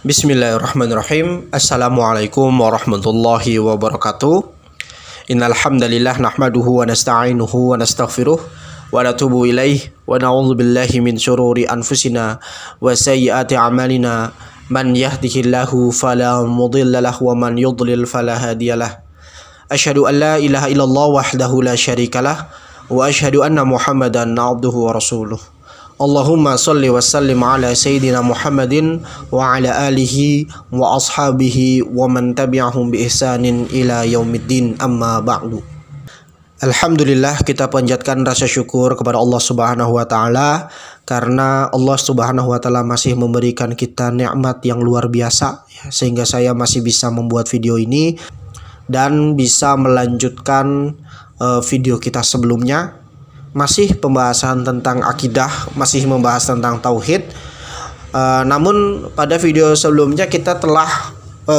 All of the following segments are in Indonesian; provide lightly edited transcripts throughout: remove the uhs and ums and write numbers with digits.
Bismillahirrahmanirrahim. Assalamualaikum warahmatullahi wabarakatuh. Innal hamdalillah nahmaduhu wa nasta'inuhu wa nastaghfiruh wa natubu ilaih wa na'udzu billahi min syururi anfusina wa sayyiati a'malina. Man yahdihillahu fala mudilla lahu wa man yudlil fala hadiyalah. Asyhadu an la ilaha illallah wahdahu la syarikalah wa asyhadu anna Muhammadan abduhu wa rasuluh. Allahumma salli wa sallim ala sayyidina Muhammadin wa ala alihi wa ashabihi wa man tabi'ahum bi ihsanin ila yaumiddin, amma ba'du. Alhamdulillah, kita panjatkan rasa syukur kepada Allah Subhanahu wa taala karena Allah Subhanahu wa taala masih memberikan kita nikmat yang luar biasa sehingga saya masih bisa membuat video ini dan bisa melanjutkan video kita sebelumnya. Masih pembahasan tentang akidah, masih membahas tentang tauhid. Namun pada video sebelumnya kita telah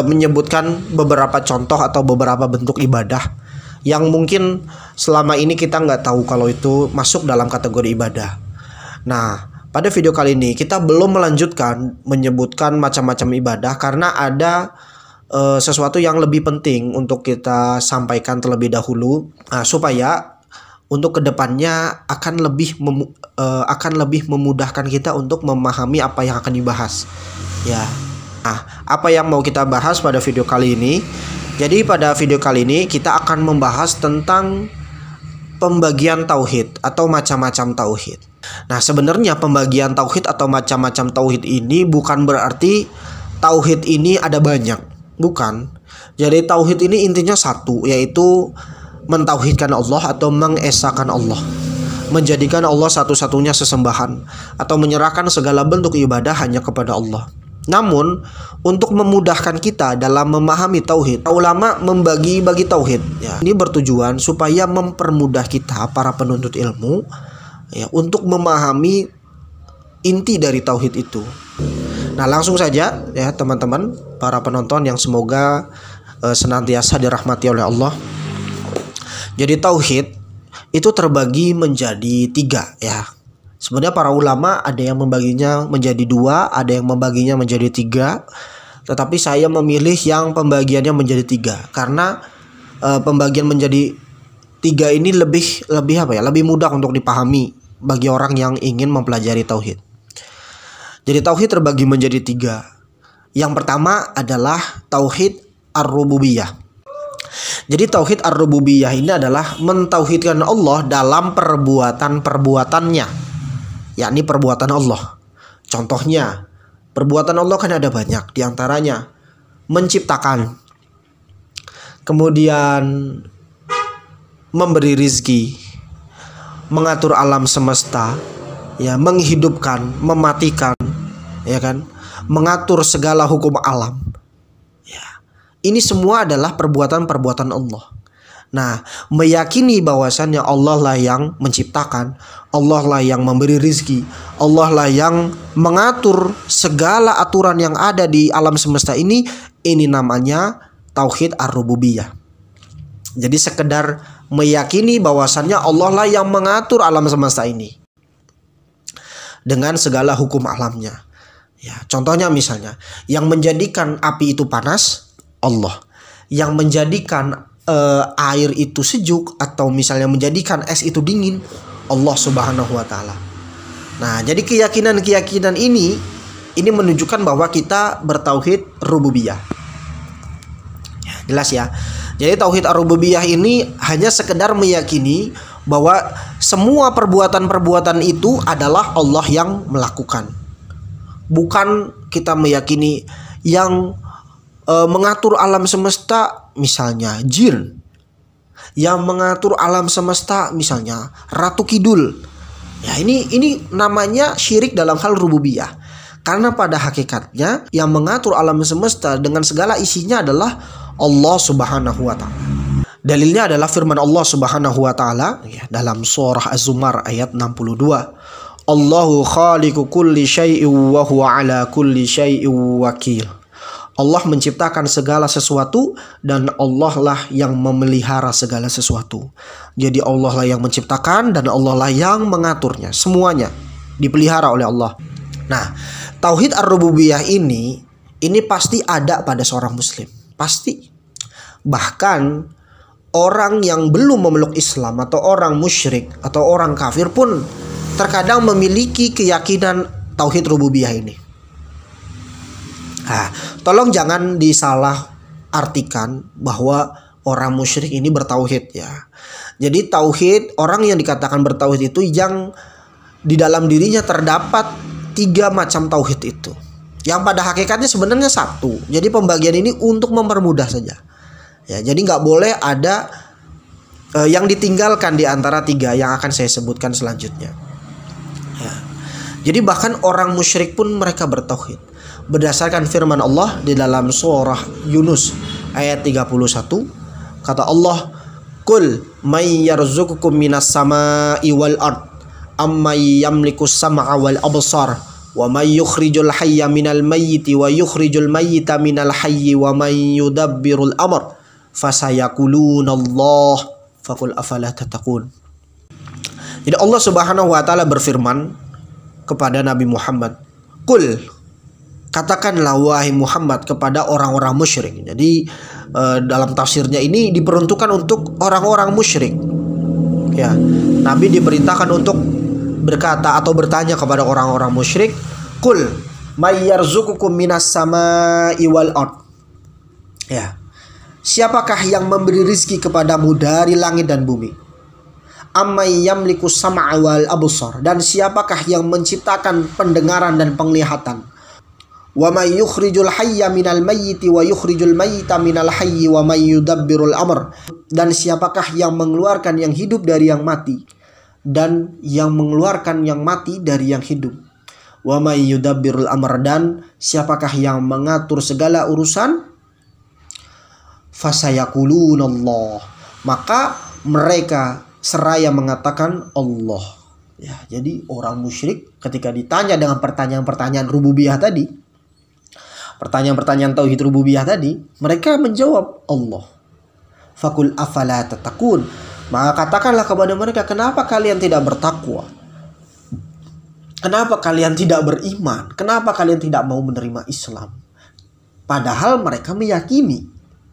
menyebutkan beberapa contoh atau beberapa bentuk ibadah yang mungkin selama ini kita nggak tahu kalau itu masuk dalam kategori ibadah. Nah, pada video kali ini kita belum melanjutkan menyebutkan macam-macam ibadah karena ada sesuatu yang lebih penting untuk kita sampaikan terlebih dahulu, supaya untuk kedepannya akan lebih memudahkan kita untuk memahami apa yang akan dibahas. Ya, nah, apa yang mau kita bahas pada video kali ini? Jadi pada video kali ini kita akan membahas tentang pembagian tauhid atau macam-macam tauhid. Nah, sebenarnya pembagian tauhid atau macam-macam tauhid ini bukan berarti tauhid ini ada banyak, bukan. Jadi tauhid ini intinya satu, yaitu mentauhidkan Allah atau mengesahkan Allah, menjadikan Allah satu-satunya sesembahan atau menyerahkan segala bentuk ibadah hanya kepada Allah. Namun untuk memudahkan kita dalam memahami tauhid, ulama membagi-bagi tauhid ya. Ini bertujuan supaya mempermudah kita para penuntut ilmu ya, untuk memahami inti dari tauhid itu. Nah, langsung saja ya teman-teman para penonton yang semoga senantiasa dirahmati oleh Allah. Jadi tauhid itu terbagi menjadi 3 ya. Sebenarnya para ulama ada yang membaginya menjadi 2, ada yang membaginya menjadi 3. Tetapi saya memilih yang pembagiannya menjadi 3 karena pembagian menjadi 3 ini lebih mudah untuk dipahami bagi orang yang ingin mempelajari tauhid. Jadi tauhid terbagi menjadi 3. Yang pertama adalah tauhid ar-rububiyah. Jadi tauhid ar-rububiyah ini adalah mentauhidkan Allah dalam perbuatan-perbuatannya, yakni perbuatan Allah. Contohnya, perbuatan Allah kan ada banyak, diantaranya menciptakan, kemudian memberi rizki, mengatur alam semesta, ya, menghidupkan, mematikan, ya kan, mengatur segala hukum alam. Ini semua adalah perbuatan-perbuatan Allah. Nah, meyakini bahwasannya Allah lah yang menciptakan, Allah lah yang memberi rizki, Allah lah yang mengatur segala aturan yang ada di alam semesta ini namanya tauhid ar-rububiyah. Jadi sekedar meyakini bahwasannya Allah lah yang mengatur alam semesta ini dengan segala hukum alamnya. Ya, contohnya misalnya, yang menjadikan api itu panas Allah, yang menjadikan air itu sejuk atau misalnya menjadikan es itu dingin Allah Subhanahu wa taala. Nah, jadi keyakinan ini menunjukkan bahwa kita bertauhid rububiyah. Ya, jelas ya. Jadi tauhid ar-rububiyah ini hanya sekedar meyakini bahwa semua perbuatan-perbuatan itu adalah Allah yang melakukan. Bukan kita meyakini yang mengatur alam semesta misalnya jin, yang mengatur alam semesta misalnya Ratu Kidul. Ya, ini namanya syirik dalam hal rububiyah. Karena pada hakikatnya yang mengatur alam semesta dengan segala isinya adalah Allah Subhanahu wa taala. Dalilnya adalah firman Allah Subhanahu wa taala ya, dalam surah Az-Zumar ayat 62. Allahu khaliqu kulli syai'in wa huwa ala kulli syai'in wakil. Allah menciptakan segala sesuatu dan Allah lah yang memelihara segala sesuatu. Jadi Allah lah yang menciptakan dan Allah lah yang mengaturnya. Semuanya dipelihara oleh Allah. Nah, tauhid ar-rububiyah ini ini pasti ada pada seorang muslim, pasti. Bahkan orang yang belum memeluk Islam atau orang musyrik atau orang kafir pun terkadang memiliki keyakinan tauhid rububiyah ini. Nah, tolong jangan disalah artikan bahwa orang musyrik ini bertauhid ya. Jadi tauhid, orang yang dikatakan bertauhid itu yang di dalam dirinya terdapat 3 macam tauhid itu, yang pada hakikatnya sebenarnya satu. Jadi pembagian ini untuk mempermudah saja ya. Jadi nggak boleh ada yang ditinggalkan di antara 3 yang akan saya sebutkan selanjutnya ya. Jadi bahkan orang musyrik pun mereka bertauhid berdasarkan firman Allah di dalam surah Yunus ayat 31. Kata Allah, "Qul may yarzuqukum minas sama'i wal ard ammay yamlikus sam'a wal absar wa may yukhrijul hayya minal mayyiti wa yukhrijul mayyita minal hayyi wa may yudabbirul amr fasayaqulunallah faqul afala tattaqun." Jadi Allah Subhanahu wa taala berfirman kepada Nabi Muhammad, "Qul," katakanlah wahai Muhammad kepada orang-orang musyrik. Jadi dalam tafsirnya ini diperuntukkan untuk orang-orang musyrik. Ya, Nabi diperintahkan untuk berkata atau bertanya kepada orang-orang musyrik, "Qul may yarzuqukum minas sama'i wal ard." Ya. Siapakah yang memberi rizki kepadamu dari langit dan bumi? Ammay yamlikus sam'a wal absar, dan siapakah yang menciptakan pendengaran dan penglihatan? Wa may yukhrijul hayya minal mayyiti wa yukhrijul mayyita minal hayyi wa may yudabbirul amr, dan siapakah yang mengeluarkan yang hidup dari yang mati dan yang mengeluarkan yang mati dari yang hidup. Wa may yudabbirul amr, dan siapakah yang mengatur segala urusan. Fasayaqulunallah, maka mereka seraya mengatakan Allah. Ya, jadi orang musyrik ketika ditanya dengan pertanyaan-pertanyaan rububiyah tadi, pertanyaan-pertanyaan tauhid rububiyah tadi, mereka menjawab Allah. Fakul afala tattaqun, maka katakanlah kepada mereka, kenapa kalian tidak bertakwa? Kenapa kalian tidak beriman? Kenapa kalian tidak mau menerima Islam? Padahal mereka meyakini,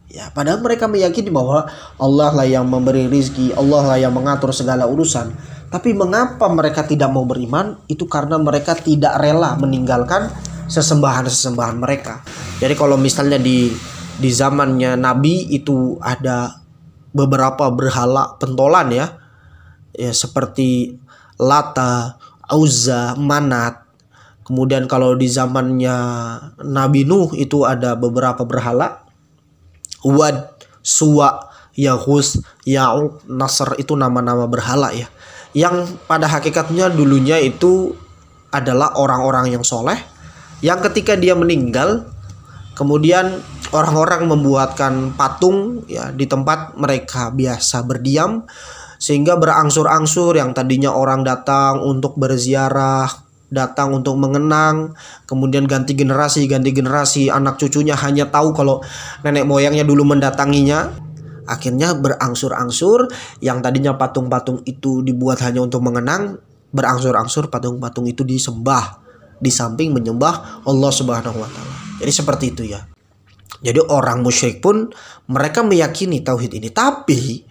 ya, padahal mereka meyakini bahwa Allah lah yang memberi rizki, Allah lah yang mengatur segala urusan. Tapi mengapa mereka tidak mau beriman? Itu karena mereka tidak rela meninggalkan sesembahan-sesembahan mereka. Jadi kalau misalnya di zamannya Nabi itu ada beberapa berhala pentolan ya, seperti Lata, Uzza, Manat. Kemudian kalau di zamannya Nabi Nuh itu ada beberapa berhala, Wad, Suwa, Yahus, Ya'uq, Nasr, itu nama-nama berhala ya, yang pada hakikatnya dulunya itu adalah orang-orang yang soleh, yang ketika dia meninggal, kemudian orang-orang membuatkan patung ya di tempat mereka biasa berdiam, sehingga berangsur-angsur yang tadinya orang datang untuk berziarah, datang untuk mengenang, kemudian ganti generasi, anak cucunya hanya tahu kalau nenek moyangnya dulu mendatanginya. Akhirnya berangsur-angsur yang tadinya patung-patung itu dibuat hanya untuk mengenang, berangsur-angsur patung-patung itu disembah, di samping menyembah Allah Subhanahu wa taala. Jadi seperti itu ya. Jadi orang musyrik pun mereka meyakini tauhid ini, tapi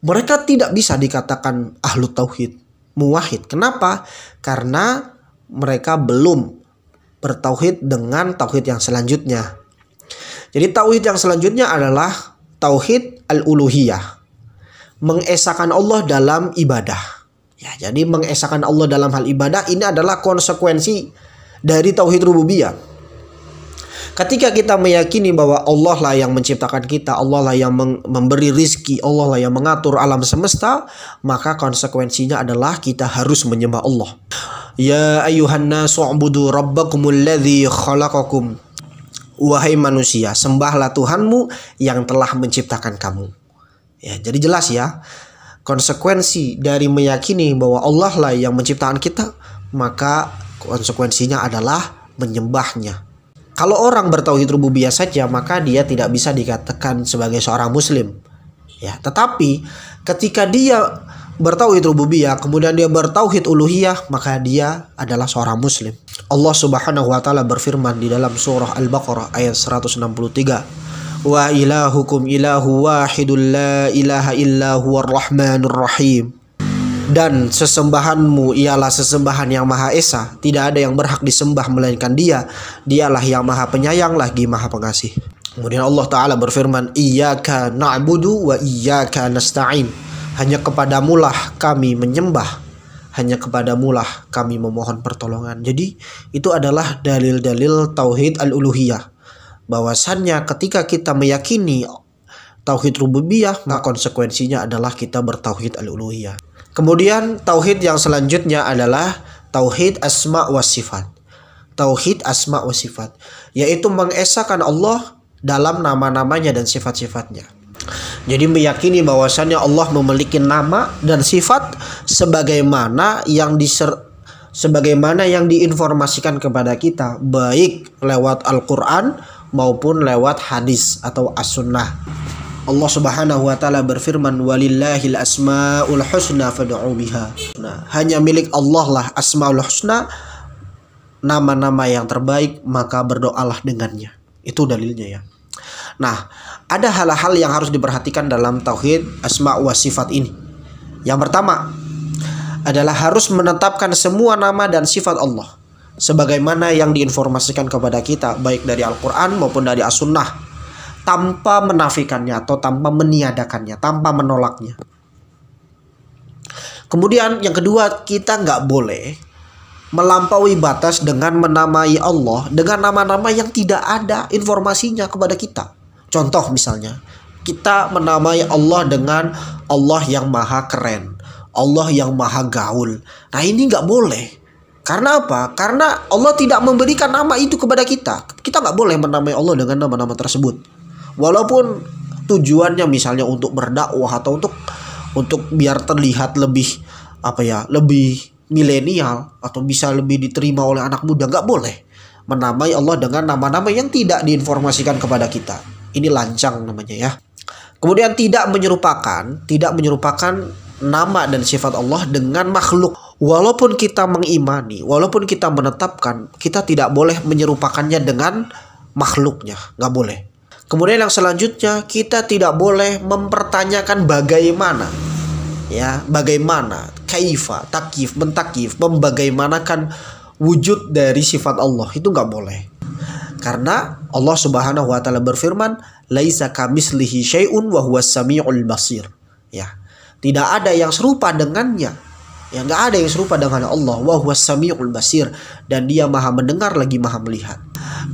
mereka tidak bisa dikatakan ahlu tauhid, muwahhid. Kenapa? Karena mereka belum bertauhid dengan tauhid yang selanjutnya. Jadi tauhid yang selanjutnya adalah tauhid al-uluhiyah, mengesahkan Allah dalam ibadah. Ya, jadi mengesahkan Allah dalam hal ibadah ini adalah konsekuensi dari tauhid rububiyah. Ketika kita meyakini bahwa Allah lah yang menciptakan kita, Allah lah yang memberi rizki, Allah lah yang mengatur alam semesta, maka konsekuensinya adalah kita harus menyembah Allah. Ya ayyuhan nasu ubudu rabbakumul ladzi khalaqakum. Wahai manusia, sembahlah Tuhanmu yang telah menciptakan kamu. Ya, jadi jelas ya, konsekuensi dari meyakini bahwa Allah lah yang menciptakan kita, maka konsekuensinya adalah menyembahnya. Kalau orang bertauhid rububiyah saja, maka dia tidak bisa dikatakan sebagai seorang muslim. Ya, tetapi ketika dia bertauhid rububiyah, kemudian dia bertauhid uluhiyah, maka dia adalah seorang muslim. Allah Subhanahu wa taala berfirman di dalam surah Al-Baqarah ayat 163. Wa ilahukum ilahu wahidul la ilaha illa huwar rahmanur rahim. Dan sesembahanmu ialah sesembahan yang Maha Esa, tidak ada yang berhak disembah melainkan Dia. Dialah yang Maha Penyayang lagi Maha Pengasih. Kemudian Allah Ta'ala berfirman, Iyyaka na'budu wa iyyaka nasta'in. Hanya kepadamulah kami menyembah, hanya kepadamulah kami memohon pertolongan. Jadi itu adalah dalil-dalil tauhid al-uluhiyah. Bahwasannya ketika kita meyakini tauhid rububiyah, maka konsekuensinya adalah kita bertauhid al-uluhiyah. Kemudian tauhid yang selanjutnya adalah tauhid asma wa sifat. Tauhid asma wa sifat, yaitu mengesahkan Allah dalam nama-namanya dan sifat-sifatnya. Jadi meyakini bahwasannya Allah memiliki nama dan sifat sebagaimana yang diinformasikan kepada kita, baik lewat Al-Quran maupun lewat hadis atau as-sunnah. Allah Subhanahu wa taala berfirman, walillahil asmaul husna fad'u biha. Nah, hanya milik Allah lah asmaul husna, nama-nama yang terbaik, maka berdoalah dengannya. Itu dalilnya ya. Nah, ada hal-hal yang harus diperhatikan dalam tauhid asma wa sifat ini. Yang pertama adalah harus menetapkan semua nama dan sifat Allah sebagaimana yang diinformasikan kepada kita baik dari Al-Quran maupun dari As-Sunnah, tanpa menafikannya atau tanpa meniadakannya, tanpa menolaknya. Kemudian yang kedua, kita nggak boleh melampaui batas dengan menamai Allah dengan nama-nama yang tidak ada informasinya kepada kita. Contoh misalnya, kita menamai Allah dengan Allah yang maha keren, Allah yang maha gaul. Nah ini nggak boleh. Karena apa? Karena Allah tidak memberikan nama itu kepada kita. Kita nggak boleh menamai Allah dengan nama-nama tersebut. Walaupun tujuannya misalnya untuk berdakwah atau untuk biar terlihat lebih lebih milenial atau bisa lebih diterima oleh anak muda, nggak boleh menamai Allah dengan nama-nama yang tidak diinformasikan kepada kita. Ini lancang namanya ya. Kemudian tidak menyerupakan nama dan sifat Allah dengan makhluk. Walaupun kita mengimani, walaupun kita menetapkan, kita tidak boleh menyerupakannya dengan makhluknya, nggak boleh. Kemudian yang selanjutnya, kita tidak boleh mempertanyakan bagaimana, ya, bagaimana, kaifa, takif, mentakif, membagaimanakan wujud dari sifat Allah, itu nggak boleh. Karena Allah Subhanahu wa taala berfirman, laisa kamislihi syai'un wa huwas samiul basir. Ya, tidak ada yang serupa dengannya. Ya, nggak ada yang serupa dengan Allah, wa huwas samiul basir, dan Dia Maha mendengar lagi Maha melihat.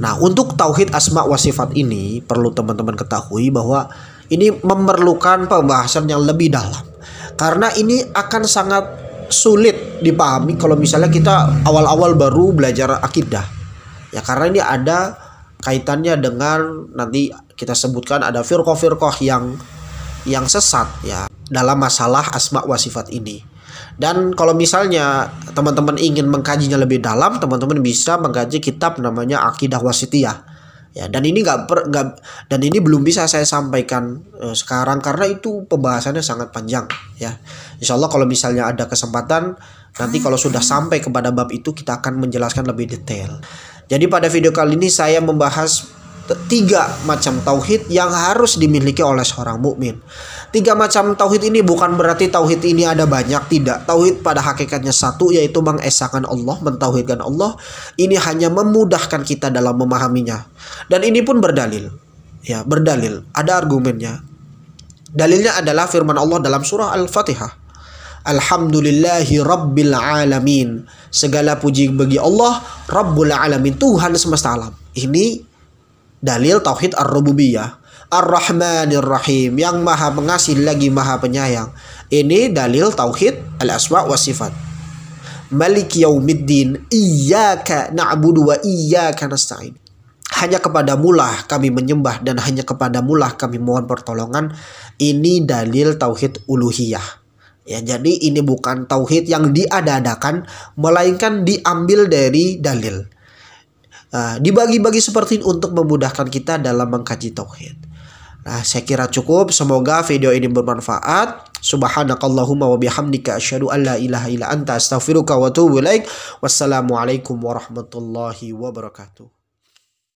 Nah, untuk tauhid asma wa sifat ini perlu teman-teman ketahui bahwa ini memerlukan pembahasan yang lebih dalam. Karena ini akan sangat sulit dipahami kalau misalnya kita awal-awal baru belajar akidah. Ya, karena ini ada kaitannya dengan nanti kita sebutkan ada firqah-firqah yang sesat ya dalam masalah asma wa sifat ini. Dan kalau misalnya teman-teman ingin mengkajinya lebih dalam, teman-teman bisa mengkaji kitab namanya Aqidah Wasithiyah. Ya, dan ini belum bisa saya sampaikan sekarang karena itu pembahasannya sangat panjang ya. Insya Allah kalau misalnya ada kesempatan nanti kalau sudah sampai kepada bab itu kita akan menjelaskan lebih detail. Jadi pada video kali ini saya membahas 3 macam tauhid yang harus dimiliki oleh seorang mukmin. 3 macam tauhid ini bukan berarti tauhid ini ada banyak, tidak. Tauhid pada hakikatnya satu, yaitu mengesahkan Allah, mentauhidkan Allah. Ini hanya memudahkan kita dalam memahaminya. Dan ini pun berdalil. Ya, berdalil, ada argumennya. Dalilnya adalah firman Allah dalam surah Al-Fatihah. Alhamdulillahi Rabbil Alamin. Segala puji bagi Allah, Rabbul Alamin, Tuhan semesta alam. Ini dalil tauhid ar-rububiyah. Ar-Rahmanir Rahim, yang maha pengasih lagi maha penyayang. Ini dalil tauhid al-asma wa sifat. Maliki yaumiddin, iyyaka na'budu wa iyyaka nasta'in. Hanya kepadamulah kami menyembah dan hanya kepadamulah kami mohon pertolongan. Ini dalil tauhid uluhiyah. Ya, jadi ini bukan tauhid yang diada-adakan, melainkan diambil dari dalil. Dibagi-bagi seperti ini untuk memudahkan kita dalam mengkaji tauhid. Nah, saya kira cukup. Semoga video ini bermanfaat. Subhanakallahumma wa bihamdika asyhadu an la ilaha illa anta astaghfiruka wa atubu ilaik. Wassalamualaikum warahmatullahi wabarakatuh.